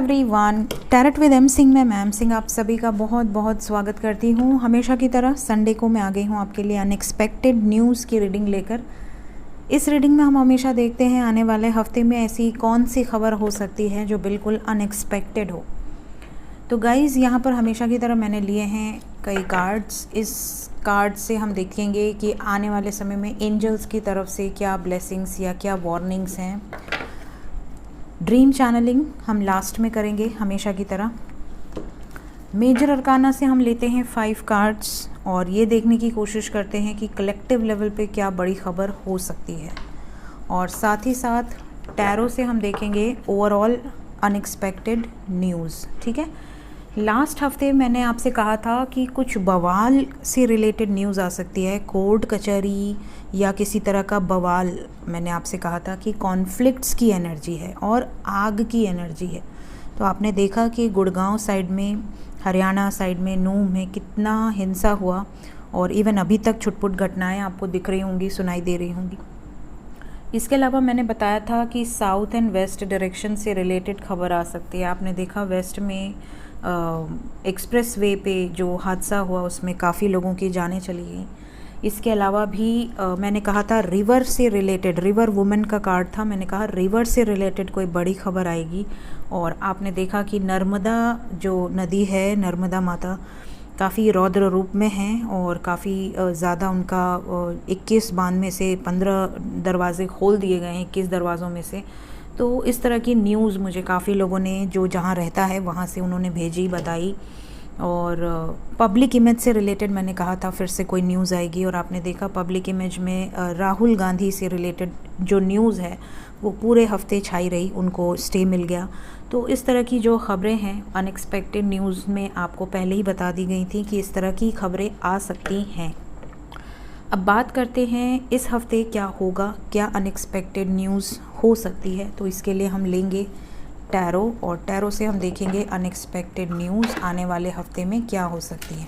Everyone, tarot with M Singh में ma'am Singh आप सभी का बहुत बहुत स्वागत करती हूँ। हमेशा की तरह संडे को मैं आ गई हूँ आपके लिए अनएक्सपेक्टेड न्यूज़ की रीडिंग लेकर। इस रीडिंग में हम हमेशा देखते हैं आने वाले हफ्ते में ऐसी कौन सी खबर हो सकती है जो बिल्कुल अनएक्सपेक्टेड हो। तो गाइज़, यहाँ पर हमेशा की तरह मैंने लिए हैं कई कार्ड्स। इस कार्ड से हम देखेंगे कि आने वाले समय में एंजल्स की तरफ से क्या ब्लेसिंग्स या क्या वार्निंग्स हैं। ड्रीम चैनलिंग हम लास्ट में करेंगे हमेशा की तरह। मेजर अरकाना से हम लेते हैं 5 कार्ड्स और ये देखने की कोशिश करते हैं कि कलेक्टिव लेवल पे क्या बड़ी खबर हो सकती है। और साथ ही साथ टैरो से हम देखेंगे ओवरऑल अनएक्सपेक्टेड न्यूज़। ठीक है, लास्ट हफ्ते मैंने आपसे कहा था कि कुछ बवाल से रिलेटेड न्यूज़ आ सकती है, कोर्ट कचहरी या किसी तरह का बवाल। मैंने आपसे कहा था कि कॉन्फ्लिक्ट्स की एनर्जी है और आग की एनर्जी है। तो आपने देखा कि गुड़गांव साइड में, हरियाणा साइड में, नूह में कितना हिंसा हुआ और इवन अभी तक छुटपुट घटनाएं आपको दिख रही होंगी, सुनाई दे रही होंगी। इसके अलावा मैंने बताया था कि साउथ एंड वेस्ट डायरेक्शन से रिलेटेड खबर आ सकती है। आपने देखा वेस्ट में एक्सप्रेस वे पे जो हादसा हुआ उसमें काफ़ी लोगों की जानें चली गई। इसके अलावा भी मैंने कहा था रिवर से रिलेटेड, रिवर वुमेन का कार्ड था, मैंने कहा रिवर से रिलेटेड कोई बड़ी खबर आएगी। और आपने देखा कि नर्मदा जो नदी है, नर्मदा माता काफ़ी रौद्र रूप में हैं और काफ़ी ज़्यादा उनका 21 बांध में से 15 दरवाजे खोल दिए गए हैं, 21 दरवाज़ों में से। तो इस तरह की न्यूज़ मुझे काफ़ी लोगों ने जो जहाँ रहता है वहाँ से उन्होंने भेजी, बताई। और पब्लिक इमेज से रिलेटेड मैंने कहा था फिर से कोई न्यूज़ आएगी और आपने देखा पब्लिक इमेज में राहुल गांधी से रिलेटेड जो न्यूज़ है वो पूरे हफ्ते छाई रही, उनको स्टे मिल गया। तो इस तरह की जो खबरें हैं अनएक्सपेक्टेड न्यूज़ में आपको पहले ही बता दी गई थी कि इस तरह की खबरें आ सकती हैं। अब बात करते हैं इस हफ्ते क्या होगा, क्या अनएक्सपेक्टेड न्यूज़ हो सकती है। तो इसके लिए हम लेंगे टैरो और टैरो से हम देखेंगे अनएक्सपेक्टेड न्यूज़ आने वाले हफ्ते में क्या हो सकती है।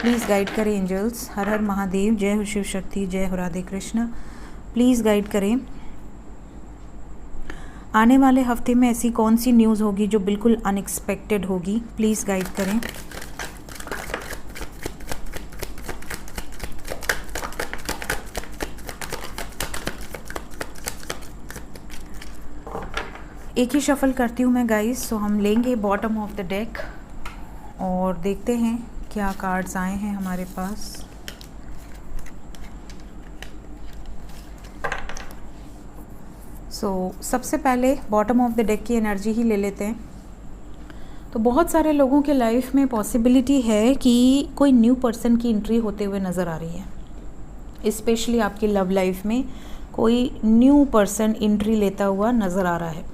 प्लीज़ गाइड करें एंजल्स। हर हर महादेव, जय हो शिव शक्ति, जय हो राधे कृष्ण। प्लीज़ गाइड करें आने वाले हफ्ते में ऐसी कौन सी न्यूज़ होगी जो बिल्कुल अनएक्सपेक्टेड होगी। प्लीज़ गाइड करें। एक ही शफल करती हूँ मैं गाइस। तो हम लेंगे बॉटम ऑफ द डेक और देखते हैं क्या कार्ड्स आए हैं हमारे पास। सबसे पहले बॉटम ऑफ द डेक की एनर्जी ही ले लेते हैं। तो बहुत सारे लोगों के लाइफ में पॉसिबिलिटी है कि कोई न्यू पर्सन की एंट्री होते हुए नज़र आ रही है। स्पेशली आपकी लव लाइफ में कोई न्यू पर्सन एंट्री लेता हुआ नज़र आ रहा है।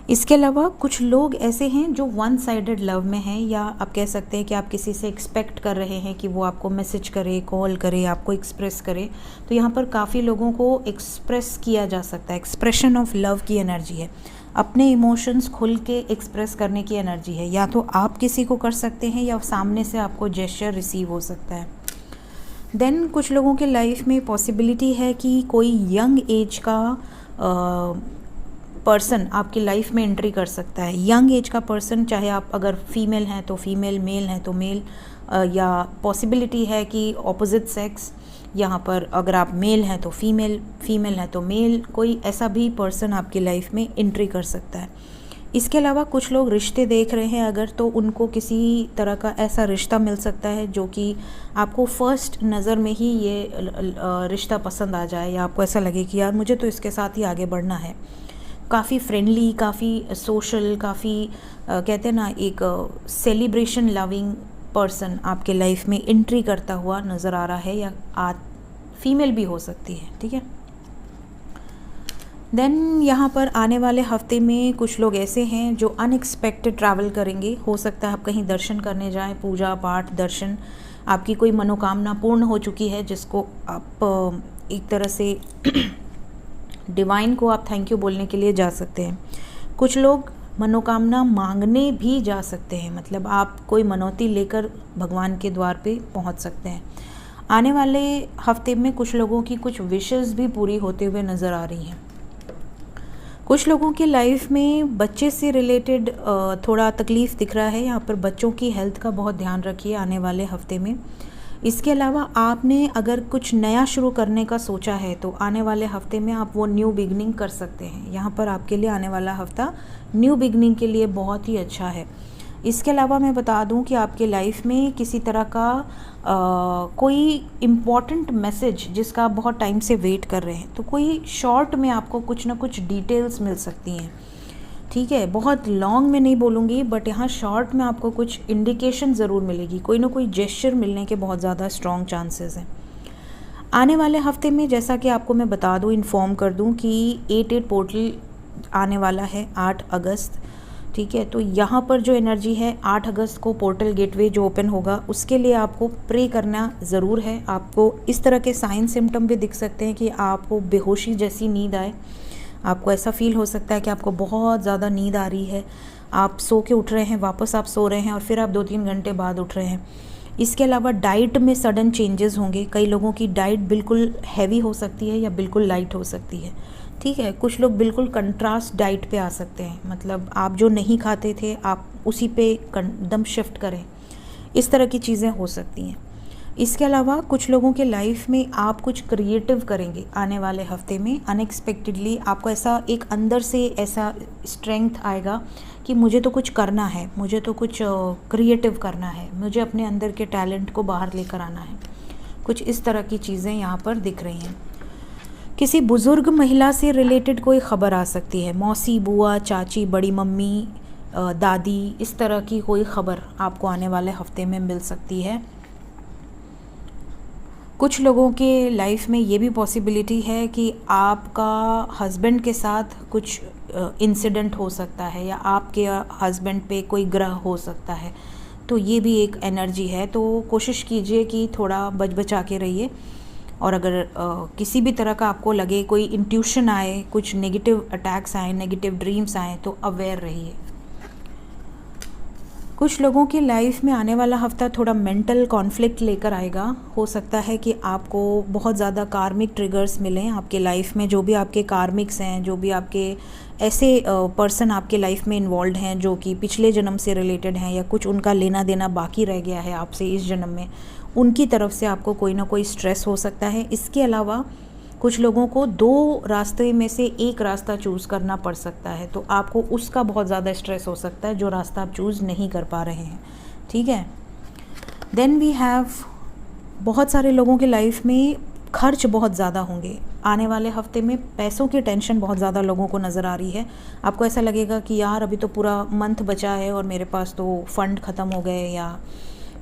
इसके अलावा कुछ लोग ऐसे हैं जो वन साइडेड लव में हैं, या आप कह सकते हैं कि आप किसी से एक्सपेक्ट कर रहे हैं कि वो आपको मैसेज करे, कॉल करे, आपको एक्सप्रेस करे। तो यहाँ पर काफ़ी लोगों को एक्सप्रेस किया जा सकता है। एक्सप्रेशन ऑफ लव की एनर्जी है, अपने इमोशंस खुल के एक्सप्रेस करने की एनर्जी है। या तो आप किसी को कर सकते हैं या सामने से आपको जेस्चर रिसीव हो सकता है। देन कुछ लोगों के लाइफ में पॉसिबिलिटी है कि कोई यंग एज का पर्सन आपकी लाइफ में एंट्री कर सकता है। यंग एज का पर्सन, चाहे आप अगर फीमेल हैं तो फीमेल, मेल हैं तो मेल, या पॉसिबिलिटी है कि ऑपोजिट सेक्स, यहाँ पर अगर आप मेल हैं तो फीमेल, फीमेल हैं तो मेल, कोई ऐसा भी पर्सन आपकी लाइफ में एंट्री कर सकता है। इसके अलावा कुछ लोग रिश्ते देख रहे हैं अगर, तो उनको किसी तरह का ऐसा रिश्ता मिल सकता है जो कि आपको फर्स्ट नज़र में ही ये रिश्ता पसंद आ जाए, या आपको ऐसा लगे कि यार मुझे तो इसके साथ ही आगे बढ़ना है। काफ़ी फ्रेंडली, काफ़ी सोशल, काफ़ी कहते हैं ना एक सेलिब्रेशन लविंग पर्सन आपके लाइफ में एंट्री करता हुआ नज़र आ रहा है, या फीमेल भी हो सकती है। ठीक है, देन यहाँ पर आने वाले हफ्ते में कुछ लोग ऐसे हैं जो अनएक्सपेक्टेड ट्रैवल करेंगे। हो सकता है आप कहीं दर्शन करने जाएं, पूजा पाठ, दर्शन, आपकी कोई मनोकामना पूर्ण हो चुकी है जिसको आप एक तरह से डिवाइन को आप थैंक यू बोलने के लिए जा सकते हैं। कुछ लोग मनोकामना मांगने भी जा सकते हैं, मतलब आप कोई मनौती लेकर भगवान के द्वार पे पहुंच सकते हैं। आने वाले हफ्ते में कुछ लोगों की कुछ विशेस भी पूरी होते हुए नज़र आ रही हैं। कुछ लोगों की लाइफ में बच्चे से रिलेटेड थोड़ा तकलीफ़ दिख रहा है। यहाँ पर बच्चों की हेल्थ का बहुत ध्यान रखिए आने वाले हफ्ते में। इसके अलावा आपने अगर कुछ नया शुरू करने का सोचा है तो आने वाले हफ्ते में आप वो न्यू बिगनिंग कर सकते हैं। यहाँ पर आपके लिए आने वाला हफ्ता न्यू बिगनिंग के लिए बहुत ही अच्छा है। इसके अलावा मैं बता दूं कि आपके लाइफ में किसी तरह का कोई इम्पॉर्टेंट मैसेज जिसका आप बहुत टाइम से वेट कर रहे हैं, तो कोई शॉर्ट में आपको कुछ ना कुछ डिटेल्स मिल सकती हैं। ठीक है, बहुत लॉन्ग में नहीं बोलूँगी, बट यहाँ शॉर्ट में आपको कुछ इंडिकेशन ज़रूर मिलेगी। कोई ना कोई जेस्चर मिलने के बहुत ज़्यादा स्ट्रॉन्ग चांसेस हैं आने वाले हफ्ते में। जैसा कि आपको मैं बता दूँ, इन्फॉर्म कर दूँ कि 88 पोर्टल आने वाला है 8 अगस्त। ठीक है, तो यहाँ पर जो एनर्जी है 8 अगस्त को पोर्टल गेटवे जो ओपन होगा, उसके लिए आपको प्रे करना ज़रूर है। आपको इस तरह के साइन सिम्टम भी दिख सकते हैं कि आपको बेहोशी जैसी नींद आए। आपको ऐसा फील हो सकता है कि आपको बहुत ज़्यादा नींद आ रही है, आप सो के उठ रहे हैं, वापस आप सो रहे हैं और फिर आप 2-3 घंटे बाद उठ रहे हैं। इसके अलावा डाइट में सडन चेंजेस होंगे। कई लोगों की डाइट बिल्कुल हैवी हो सकती है या बिल्कुल लाइट हो सकती है। ठीक है, कुछ लोग बिल्कुल कंट्रास्ट डाइट पे आ सकते हैं, मतलब आप जो नहीं खाते थे आप उसी पे एकदम शिफ्ट करें, इस तरह की चीज़ें हो सकती हैं। इसके अलावा कुछ लोगों के लाइफ में आप कुछ क्रिएटिव करेंगे आने वाले हफ्ते में। अनएक्सपेक्टेडली आपको ऐसा एक अंदर से ऐसा स्ट्रेंथ आएगा कि मुझे तो कुछ करना है, मुझे तो कुछ क्रिएटिव करना है, मुझे अपने अंदर के टैलेंट को बाहर लेकर आना है। कुछ इस तरह की चीज़ें यहाँ पर दिख रही हैं। किसी बुज़ुर्ग महिला से रिलेटेड कोई ख़बर आ सकती है। मौसी, बुआ, चाची, बड़ी मम्मी, दादी, इस तरह की कोई ख़बर आपको आने वाले हफ्ते में मिल सकती है। कुछ लोगों के लाइफ में ये भी पॉसिबिलिटी है कि आपका हस्बैंड के साथ कुछ इंसिडेंट हो सकता है या आपके हस्बैंड पे कोई ग्रह हो सकता है, तो ये भी एक एनर्जी है। तो कोशिश कीजिए कि थोड़ा बच बचा के रहिए। और अगर किसी भी तरह का आपको लगे, कोई इंट्यूशन आए, कुछ नेगेटिव अटैक्स आए, नेगेटिव ड्रीम्स आए, तो अवेयर रहिए। कुछ लोगों की लाइफ में आने वाला हफ्ता थोड़ा मेंटल कॉन्फ्लिक्ट लेकर आएगा। हो सकता है कि आपको बहुत ज़्यादा कार्मिक ट्रिगर्स मिलें आपके लाइफ में। जो भी आपके कार्मिक्स हैं, जो भी आपके ऐसे पर्सन आपके लाइफ में इन्वॉल्व हैं जो कि पिछले जन्म से रिलेटेड हैं या कुछ उनका लेना देना बाकी रह गया है आपसे इस जन्म में, उनकी तरफ से आपको कोई ना कोई स्ट्रेस हो सकता है। इसके अलावा कुछ लोगों को 2 रास्ते में से एक रास्ता चूज़ करना पड़ सकता है, तो आपको उसका बहुत ज़्यादा स्ट्रेस हो सकता है जो रास्ता आप चूज़ नहीं कर पा रहे हैं। ठीक है, देन वी हैव बहुत सारे लोगों की लाइफ में खर्च बहुत ज़्यादा होंगे आने वाले हफ्ते में। पैसों की टेंशन बहुत ज़्यादा लोगों को नज़र आ रही है। आपको ऐसा लगेगा कि यार अभी तो पूरा मंथ बचा है और मेरे पास तो फ़ंड ख़त्म हो गए, या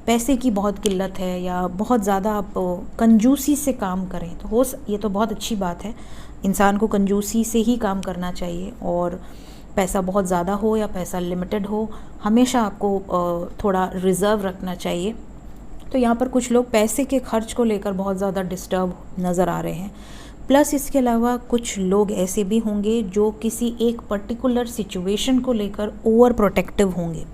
पैसे की बहुत किल्लत है, या बहुत ज़्यादा आप कंजूसी से काम करें। तो ये तो बहुत अच्छी बात है, इंसान को कंजूसी से ही काम करना चाहिए। और पैसा बहुत ज़्यादा हो या पैसा लिमिटेड हो, हमेशा आपको थोड़ा रिज़र्व रखना चाहिए। तो यहाँ पर कुछ लोग पैसे के खर्च को लेकर बहुत ज़्यादा डिस्टर्ब नज़र आ रहे हैं। प्लस इसके अलावा कुछ लोग ऐसे भी होंगे जो किसी एक पर्टिकुलर सिचुएशन को लेकर ओवर प्रोटेक्टिव होंगे।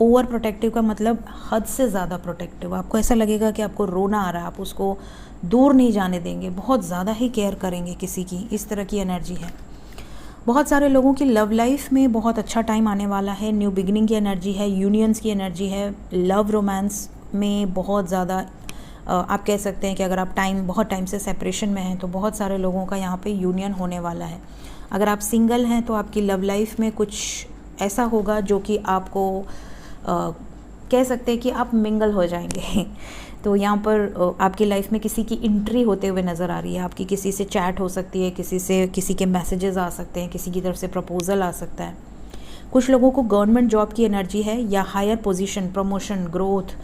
ओवर प्रोटेक्टिव का मतलब हद से ज़्यादा प्रोटेक्टिव। आपको ऐसा लगेगा कि आपको रोना आ रहा है, आप उसको दूर नहीं जाने देंगे, बहुत ज़्यादा ही केयर करेंगे किसी की, इस तरह की एनर्जी है। बहुत सारे लोगों की लव लाइफ में बहुत अच्छा टाइम आने वाला है। न्यू बिगिनिंग की एनर्जी है, यूनियंस की एनर्जी है। लव रोमांस में बहुत ज़्यादा आप कह सकते हैं कि अगर आप बहुत टाइम से सेपरेशन में हैं तो बहुत सारे लोगों का यहाँ पे यूनियन होने वाला है। अगर आप सिंगल हैं तो आपकी लव लाइफ में कुछ ऐसा होगा जो कि आपको कह सकते हैं कि आप मिंगल हो जाएंगे। तो यहाँ पर आपकी लाइफ में किसी की एंट्री होते हुए नज़र आ रही है। आपकी किसी से चैट हो सकती है, किसी के मैसेजेस आ सकते हैं, किसी की तरफ से प्रपोजल आ सकता है। कुछ लोगों को गवर्नमेंट जॉब की एनर्जी है या हायर पोजीशन, प्रमोशन, ग्रोथ,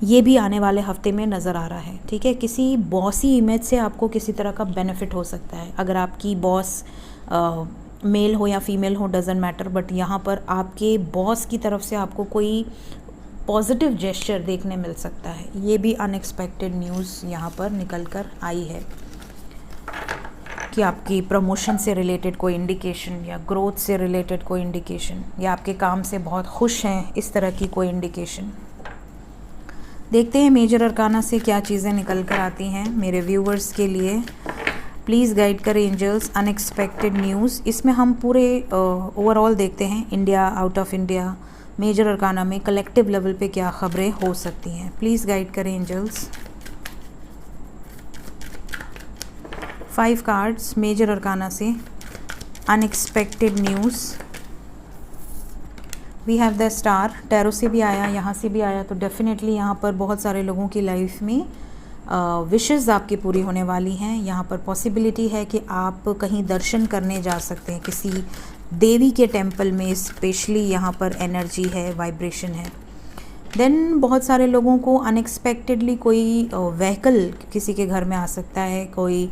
ये भी आने वाले हफ्ते में नज़र आ रहा है। ठीक है, किसी बॉसी इमेज से आपको किसी तरह का बेनिफिट हो सकता है। अगर आपकी बॉस मेल हो या फीमेल हो, डजेंट मैटर, बट यहाँ पर आपके बॉस की तरफ से आपको कोई पॉजिटिव जेस्चर देखने मिल सकता है। ये भी अनएक्सपेक्टेड न्यूज़ यहाँ पर निकल कर आई है कि आपकी प्रमोशन से रिलेटेड कोई इंडिकेशन या ग्रोथ से रिलेटेड कोई इंडिकेशन या आपके काम से बहुत खुश हैं, इस तरह की कोई इंडिकेशन। देखते हैं मेजर अरकाना से क्या चीज़ें निकल कर आती हैं मेरे व्यूवर्स के लिए प्लीज़ गाइड करें एंजल्स अनएक्सपेक्टेड न्यूज़। इसमें हम पूरे ओवरऑल देखते हैं, India, out of India, major arcana में कलेक्टिव लेवल पे क्या खबरें हो सकती हैं। प्लीज़ गाइड करें एंजल्स। 5 कार्ड्स मेजर अरकाना से unexpected news. We have the star, tarot से भी आया, यहाँ से भी आया, तो डेफिनेटली यहाँ पर बहुत सारे लोगों की लाइफ में विशेस आपकी पूरी होने वाली हैं। यहाँ पर पॉसिबिलिटी है कि आप कहीं दर्शन करने जा सकते हैं, किसी देवी के टेंपल में, स्पेशली यहाँ पर एनर्जी है, वाइब्रेशन है। देन बहुत सारे लोगों को अनएक्सपेक्टेडली कोई व्हीकल किसी के घर में आ सकता है, कोई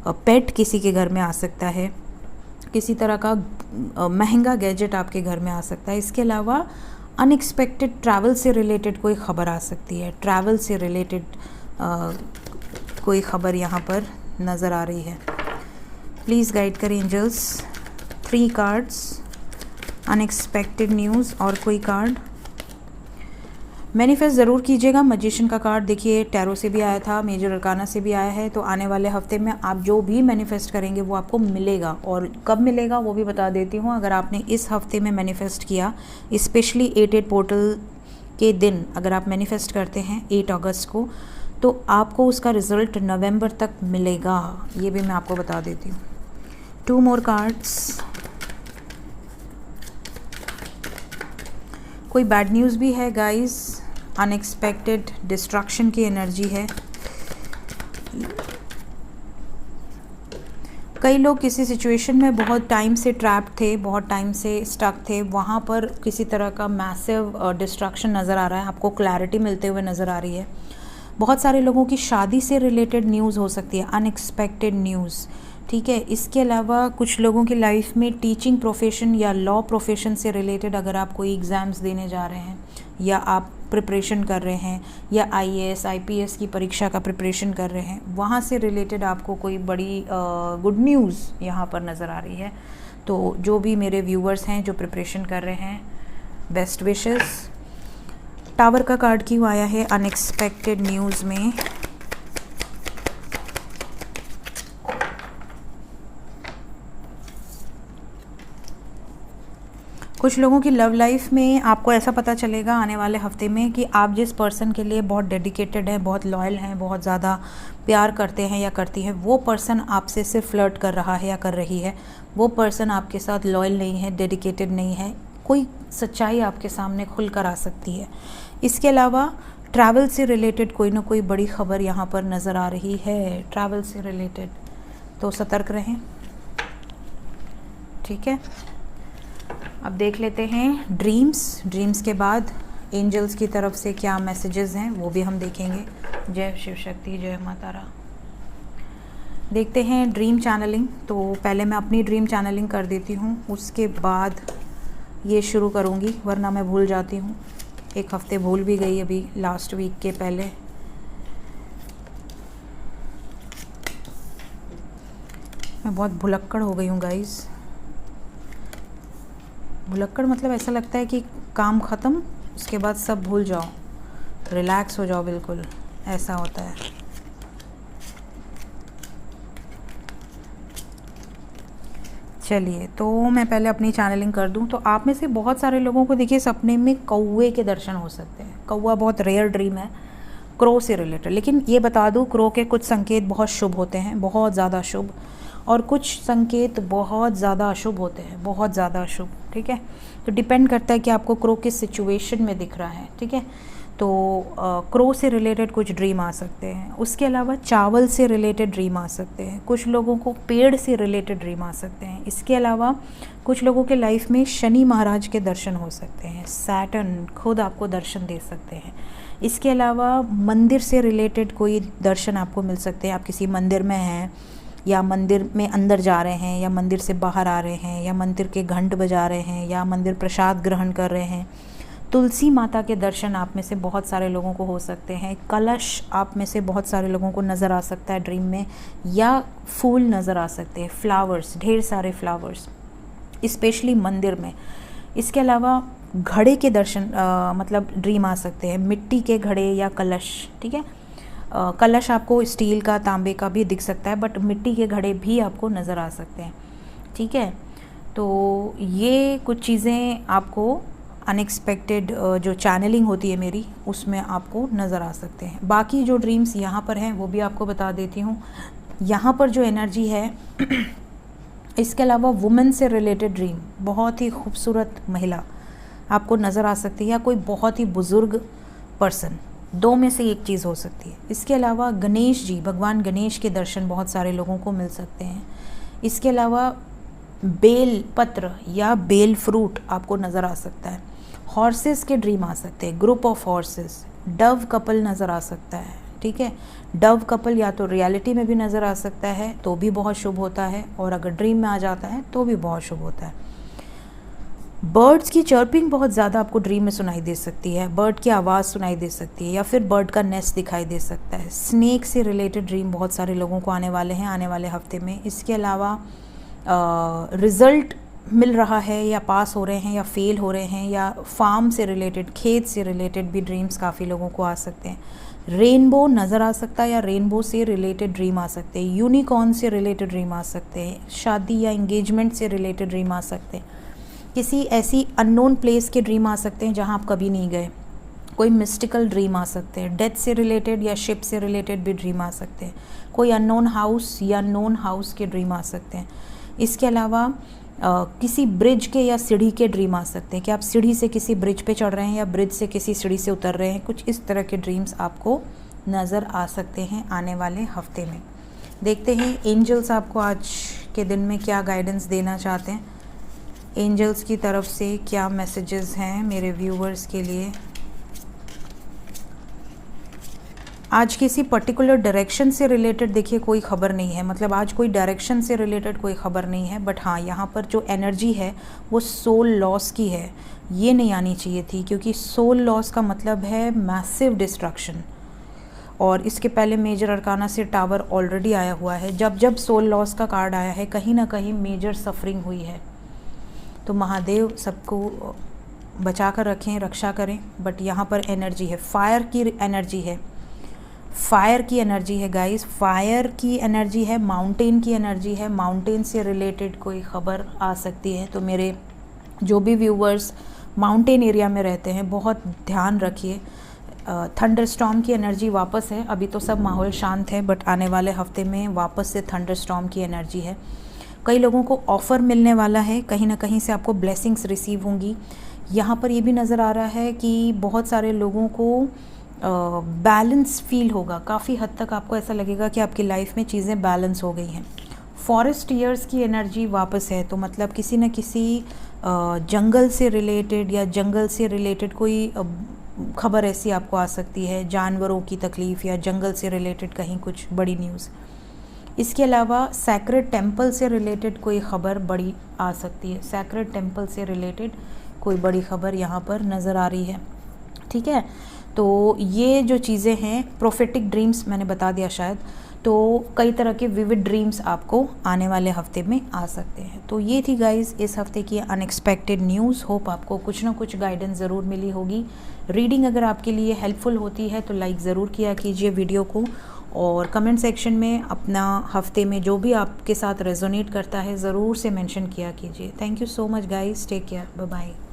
पेट किसी के घर में आ सकता है, किसी तरह का महंगा गैजेट आपके घर में आ सकता है। इसके अलावा अनएक्सपेक्टेड ट्रैवल से रिलेटेड कोई ख़बर आ सकती है, ट्रैवल से रिलेटेड कोई ख़बर यहाँ पर नज़र आ रही है। प्लीज़ गाइड करें एंजल्स। 3 कार्ड्स अनएक्सपेक्टेड न्यूज़ और कोई कार्ड मैनिफेस्ट ज़रूर कीजिएगा। मैजिशियन का कार्ड देखिए, टैरो से भी आया था, मेजर अरकाना से भी आया है। तो आने वाले हफ्ते में आप जो भी मैनिफेस्ट करेंगे वो आपको मिलेगा, और कब मिलेगा वो भी बता देती हूँ। अगर आपने इस हफ्ते में मैनिफेस्ट किया, स्पेशली 8/8 पोर्टल के दिन अगर आप मैनिफेस्ट करते हैं 8 अगस्त को, तो आपको उसका रिज़ल्ट नवंबर तक मिलेगा, ये भी मैं आपको बता देती हूँ। 2 मोर कार्ड्स। कोई बैड न्यूज़ भी है गाइस, अनएक्सपेक्टेड डिस्ट्रक्शन की एनर्जी है। कई लोग किसी सिचुएशन में बहुत टाइम से ट्रैप थे, बहुत टाइम से स्टक थे, वहाँ पर किसी तरह का मैसिव डिस्ट्रक्शन नज़र आ रहा है, आपको क्लैरिटी मिलते हुए नज़र आ रही है। बहुत सारे लोगों की शादी से रिलेटेड न्यूज़ हो सकती है, अनएक्सपेक्टेड न्यूज़, ठीक है। इसके अलावा कुछ लोगों की लाइफ में टीचिंग प्रोफेशन या लॉ प्रोफेशन से रिलेटेड, अगर आप कोई एग्ज़ाम्स देने जा रहे हैं या आप प्रिपरेशन कर रहे हैं, या IAS IPS की परीक्षा का प्रिपरेशन कर रहे हैं, वहाँ से रिलेटेड आपको कोई बड़ी गुड न्यूज़ यहाँ पर नज़र आ रही है। तो जो भी मेरे व्यूवर्स हैं जो प्रिपरेशन कर रहे हैं, बेस्ट विशेस। टावर का कार्ड क्यों आया है अनएक्सपेक्टेड न्यूज़ में? कुछ लोगों की लव लाइफ में आपको ऐसा पता चलेगा आने वाले हफ्ते में कि आप जिस पर्सन के लिए बहुत डेडिकेटेड हैं, बहुत लॉयल हैं, बहुत ज़्यादा प्यार करते हैं या करती हैं, वो पर्सन आपसे सिर्फ फ्लर्ट कर रहा है या कर रही है। वो पर्सन आपके साथ लॉयल नहीं है, डेडिकेटेड नहीं है। कोई सच्चाई आपके सामने खुल कर आ सकती है। इसके अलावा ट्रैवल से रिलेटेड कोई ना कोई बड़ी खबर यहाँ पर नज़र आ रही है, ट्रैवल से रिलेटेड, तो सतर्क रहें, ठीक है। अब देख लेते हैं ड्रीम्स के बाद एंजल्स की तरफ से क्या मैसेजेस हैं वो भी हम देखेंगे। जय शिव शक्ति, जय माता रा। देखते हैं ड्रीम चैनलिंग। तो पहले मैं अपनी ड्रीम चैनलिंग कर देती हूँ, उसके बाद ये शुरू करूँगी, वरना मैं भूल जाती हूँ। एक हफ्ते भूल भी गई अभी लास्ट वीक के पहले। मैं बहुत भुलक्कड़ हो गई हूँ गाइस। भुलक्कड़ मतलब ऐसा लगता है कि काम ख़त्म, उसके बाद सब भूल जाओ, रिलैक्स हो जाओ, बिल्कुल ऐसा होता है। चलिए, तो मैं पहले अपनी चैनलिंग कर दूं। तो आप में से बहुत सारे लोगों को देखिए सपने में कौवे के दर्शन हो सकते हैं। कौवा बहुत रेयर ड्रीम है, क्रो से रिलेटेड। लेकिन ये बता दूं, क्रो के कुछ संकेत बहुत शुभ होते हैं, बहुत ज़्यादा शुभ, और कुछ संकेत बहुत ज़्यादा अशुभ होते हैं, बहुत ज़्यादा अशुभ, ठीक है। तो डिपेंड करता है कि आपको क्रो किस सिचुएशन में दिख रहा है, ठीक है। तो क्रो से रिलेटेड कुछ ड्रीम आ सकते हैं। उसके अलावा चावल से रिलेटेड ड्रीम आ सकते हैं। कुछ लोगों को पेड़ से रिलेटेड ड्रीम आ सकते हैं। इसके अलावा कुछ लोगों के लाइफ में शनि महाराज के दर्शन हो सकते हैं। सैटर्न खुद आपको दर्शन दे सकते हैं। इसके अलावा मंदिर से रिलेटेड कोई दर्शन आपको मिल सकते हैं। आप किसी मंदिर में हैं, या मंदिर में अंदर जा रहे हैं, या मंदिर से बाहर आ रहे हैं, या मंदिर के घंट बजा रहे हैं, या मंदिर प्रसाद ग्रहण कर रहे हैं। तुलसी माता के दर्शन आप में से बहुत सारे लोगों को हो सकते हैं। कलश आप में से बहुत सारे लोगों को नज़र आ सकता है ड्रीम में, या फूल नज़र आ सकते हैं, फ्लावर्स, ढेर सारे फ्लावर्स, स्पेशली मंदिर में। इसके अलावा घड़े के दर्शन मतलब ड्रीम आ सकते हैं, मिट्टी के घड़े या कलश, ठीक है। कलश आपको स्टील का, तांबे का भी दिख सकता है, बट मिट्टी के घड़े भी आपको नज़र आ सकते हैं। ठीक है, तो ये कुछ चीज़ें आपको अनएक्सपेक्टेड जो चैनलिंग होती है मेरी, उसमें आपको नज़र आ सकते हैं। बाकी जो ड्रीम्स यहाँ पर हैं वो भी आपको बता देती हूँ। यहाँ पर जो एनर्जी है इसके अलावा वुमेन से रिलेटेड ड्रीम, बहुत ही खूबसूरत महिला आपको नज़र आ सकती है, या कोई बहुत ही बुज़ुर्ग पर्सन, दो में से एक चीज़ हो सकती है। इसके अलावा गणेश जी, भगवान गणेश के दर्शन बहुत सारे लोगों को मिल सकते हैं। इसके अलावा बेल पत्र या बेल फ्रूट आपको नज़र आ सकता है। हॉर्सेस के ड्रीम आ सकते हैं, group of horses. Dove couple नज़र आ सकता है। ठीक है, डव कपल या तो रियलिटी में भी नज़र आ सकता है तो भी बहुत शुभ होता है, और अगर ड्रीम में आ जाता है तो भी बहुत शुभ होता है। बर्ड्स की चर्पिंग बहुत ज़्यादा आपको ड्रीम में सुनाई दे सकती है, बर्ड की आवाज़ सुनाई दे सकती है, या फिर बर्ड का नेस्ट दिखाई दे सकता है। स्नेक से रिलेटेड ड्रीम बहुत सारे लोगों को आने वाले हैं आने वाले हफ्ते में। इसके अलावा रिज़ल्ट मिल रहा है, या पास हो रहे हैं, या फेल हो रहे हैं, या फार्म से रिलेटेड, खेत से रिलेटेड भी ड्रीम्स काफ़ी लोगों को आ सकते हैं। रेनबो नज़र आ सकता है, या रेनबो से रिलेटेड ड्रीम आ सकते हैं। यूनिकॉर्न से रिलेटेड ड्रीम आ सकते हैं। शादी या इंगेजमेंट से रिलेटेड ड्रीम आ सकते हैं। किसी ऐसी अननोन प्लेस के ड्रीम आ सकते हैं जहां आप कभी नहीं गए। कोई मिस्टिकल ड्रीम आ सकते हैं। डेथ से रिलेटेड या शिप से रिलेटेड भी ड्रीम आ सकते हैं। कोई अननोन हाउस या नोन हाउस के ड्रीम आ सकते हैं। इसके अलावा किसी ब्रिज के या सीढ़ी के ड्रीम आ सकते हैं कि आप सीढ़ी से किसी ब्रिज पे चढ़ रहे हैं, या ब्रिज से किसी सीढ़ी से उतर रहे हैं। कुछ इस तरह के ड्रीम्स आपको नज़र आ सकते हैं आने वाले हफ्ते में। देखते हैं एंजल्स आपको आज के दिन में क्या गाइडेंस देना चाहते हैं। एंजल्स की तरफ से क्या मैसेजेस हैं मेरे व्यूवर्स के लिए। आज किसी पर्टिकुलर डायरेक्शन से रिलेटेड देखिए कोई खबर नहीं है, मतलब आज कोई डायरेक्शन से रिलेटेड कोई खबर नहीं है, बट हाँ यहाँ पर जो एनर्जी है वो सोल लॉस की है। ये नहीं आनी चाहिए थी, क्योंकि सोल लॉस का मतलब है मैसिव डिस्ट्रक्शन, और इसके पहले मेजर अरकाना से टावर ऑलरेडी आया हुआ है। जब जब सोल लॉस का कार्ड आया है कहीं ना कहीं मेजर सफरिंग हुई है। तो महादेव सबको बचा कर रखें, रक्षा करें। बट यहाँ पर एनर्जी है, फायर की एनर्जी है, फायर की एनर्जी है गाइस, फायर की एनर्जी है, माउंटेन की एनर्जी है। माउंटेन से रिलेटेड कोई ख़बर आ सकती है। तो मेरे जो भी व्यूवर्स माउंटेन एरिया में रहते हैं बहुत ध्यान रखिए। थंडर स्टॉर्म की एनर्जी वापस है। अभी तो सब माहौल शांत है, बट आने वाले हफ्ते में वापस से थंडर स्टॉर्म की एनर्जी है। कई लोगों को ऑफ़र मिलने वाला है, कहीं ना कहीं से आपको ब्लेसिंग्स रिसीव होंगी। यहाँ पर ये भी नज़र आ रहा है कि बहुत सारे लोगों को बैलेंस फील होगा। काफ़ी हद तक आपको ऐसा लगेगा कि आपकी लाइफ में चीज़ें बैलेंस हो गई हैं। फॉरेस्ट ईयर्स की एनर्जी वापस है, तो मतलब किसी न किसी जंगल से रिलेटेड या जंगल से रिलेटेड कोई खबर ऐसी आपको आ सकती है, जानवरों की तकलीफ़ या जंगल से रिलेटेड कहीं कुछ बड़ी न्यूज़। इसके अलावा सैक्रेड टेम्पल से रिलेटेड कोई ख़बर बड़ी आ सकती है। सैक्रेड टेम्पल से रिलेटेड कोई बड़ी ख़बर यहाँ पर नज़र आ रही है। ठीक है, तो ये जो चीज़ें हैं, प्रोफेटिक ड्रीम्स मैंने बता दिया शायद, तो कई तरह के विविड ड्रीम्स आपको आने वाले हफ्ते में आ सकते हैं। तो ये थी गाइस इस हफ्ते की अनएक्सपेक्टेड न्यूज़। होप आपको कुछ ना कुछ गाइडेंस ज़रूर मिली होगी। रीडिंग अगर आपके लिए हेल्पफुल होती है तो लाइक ज़रूर किया कीजिए वीडियो को, और कमेंट सेक्शन में अपना हफ्ते में जो भी आपके साथ रेजोनेट करता है ज़रूर से मेंशन किया कीजिए। Thank you so much guys, take care, bye bye.